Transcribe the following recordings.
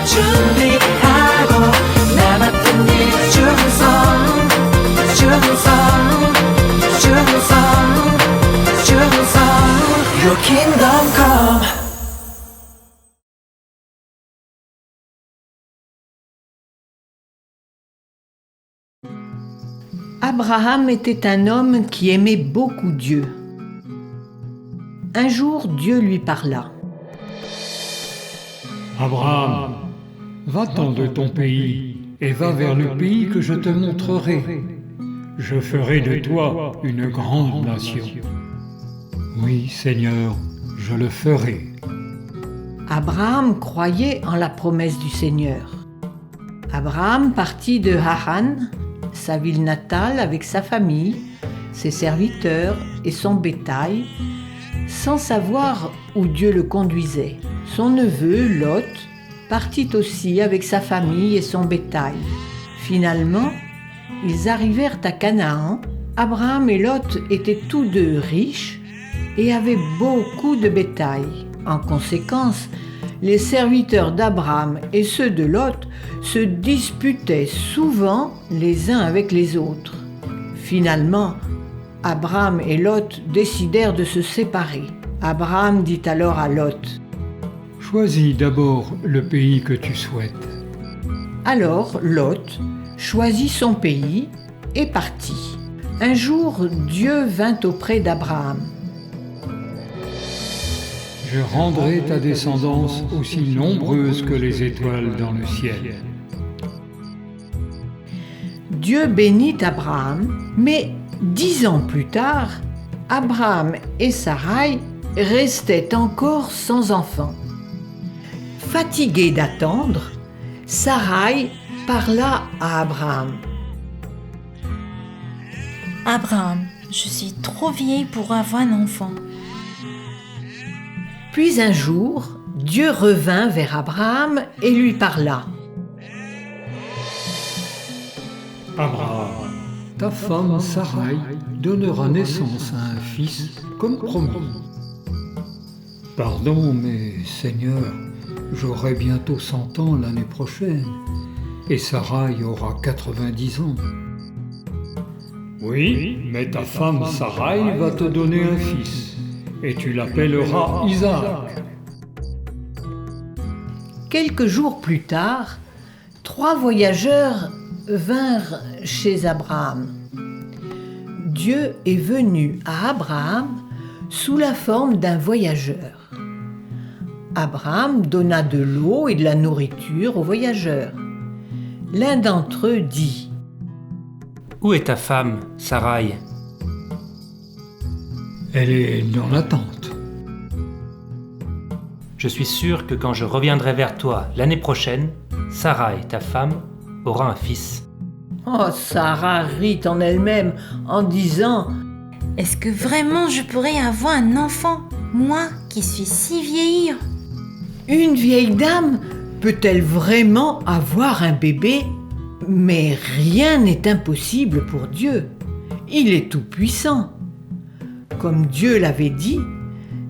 준비하고 나 맡은 일 충성 Your kingdom come. Abraham était un homme qui aimait beaucoup Dieu. Un jour, Dieu lui parla. Abraham, va-t'en de ton pays et va vers le pays que je te montrerai. Je ferai de toi une grande nation. Oui, Seigneur, je le ferai. Abraham croyait en la promesse du Seigneur. Abraham partit de Haran, sa ville natale, avec sa famille, ses serviteurs et son bétail, sans savoir où Dieu le conduisait. Son neveu, Lot, partit aussi avec sa famille et son bétail. Finalement, ils arrivèrent à Canaan. Abraham et Lot étaient tous deux riches et avaient beaucoup de bétail. En conséquence, les serviteurs d'Abraham et ceux de Lot se disputaient souvent les uns avec les autres. Finalement, Abraham et Lot décidèrent de se séparer. Abraham dit alors à Lot : « Choisis d'abord le pays que tu souhaites. » Alors Lot choisit son pays et partit. Un jour, Dieu vint auprès d'Abraham. Je rendrai ta descendance aussi nombreuse que les étoiles dans le ciel. Dieu bénit Abraham, mais 10 ans plus tard, Abraham et Sarai restaient encore sans enfant. Fatiguée d'attendre, Sarai parla à Abraham. « Abraham, je suis trop vieille pour avoir un enfant. » Puis un jour, Dieu revint vers Abraham et lui parla. « Abraham, ta femme Sarai donnera naissance à un fils comme promis. » « Pardon, mais Seigneur, j'aurai bientôt 100 ans l'année prochaine, et Sarai aura 90 ans. » « Oui, mais ta femme Sarai va te donner un fils, et tu l'appelleras Isaac. » Quelques jours plus tard, 3 voyageurs vinrent chez Abraham. Dieu est venu à Abraham sous la forme d'un voyageur. Abraham donna de l'eau et de la nourriture aux voyageurs. L'un d'entre eux dit : « Où est ta femme, Sarai ? » Elle est dans la tente. Je suis sûr que quand je reviendrai vers toi l'année prochaine, Sarai, ta femme, aura un fils. Oh, Sarah rit en elle-même en disant : « Est-ce que vraiment je pourrais avoir un enfant, moi qui suis si vieille ? » Une vieille dame peut-elle vraiment avoir un bébé ? Mais rien n'est impossible pour Dieu. Il est tout-puissant. Comme Dieu l'avait dit,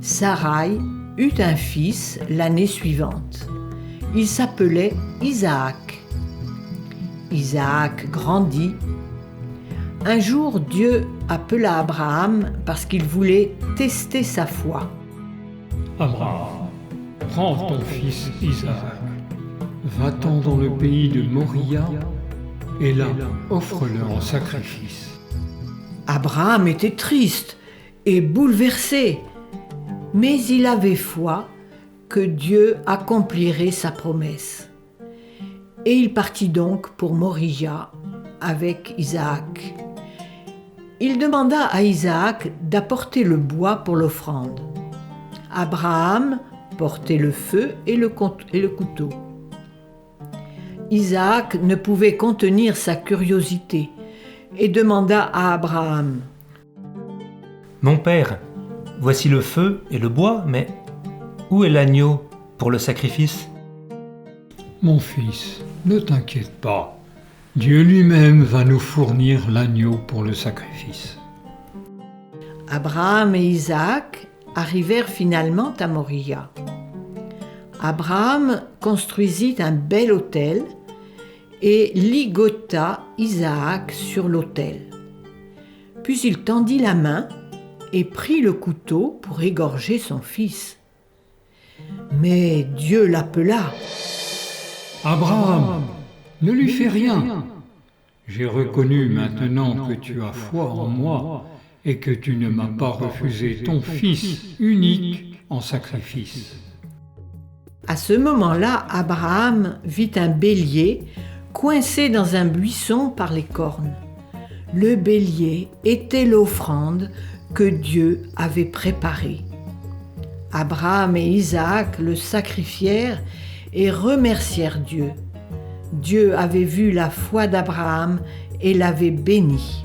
Sarai eut un fils l'année suivante. Il s'appelait Isaac. Isaac grandit. Un jour, Dieu appela Abraham parce qu'il voulait tester sa foi. « Abraham, prends ton fils Isaac, va-t'en dans le pays de Moria, et là, offre-le en sacrifice. » Abraham était triste et bouleversé, mais il avait foi que Dieu accomplirait sa promesse. Et il partit donc pour Moria avec Isaac. Il demanda à Isaac d'apporter le bois pour l'offrande. Abraham portait le feu et le couteau. Isaac ne pouvait contenir sa curiosité et demanda à Abraham : « Mon père, voici le feu et le bois, mais où est l'agneau pour le sacrifice ? » « Mon fils, ne t'inquiète pas. Dieu lui-même va nous fournir l'agneau pour le sacrifice. » Abraham et Isaac arrivèrent finalement à Moria. Abraham construisit un bel autel et ligota Isaac sur l'autel. Puis il tendit la main et prit le couteau pour égorger son fils. Mais Dieu l'appela. « Abraham, ne lui fais rien. J'ai reconnu maintenant que tu as foi en moi et que tu ne m'as pas refusé ton fils unique en sacrifice. » À ce moment-là, Abraham vit un bélier coincé dans un buisson par les cornes. Le bélier était l'offrande que Dieu avait préparée. Abraham et Isaac le sacrifièrent et remercièrent Dieu. Dieu avait vu la foi d'Abraham et l'avait béni.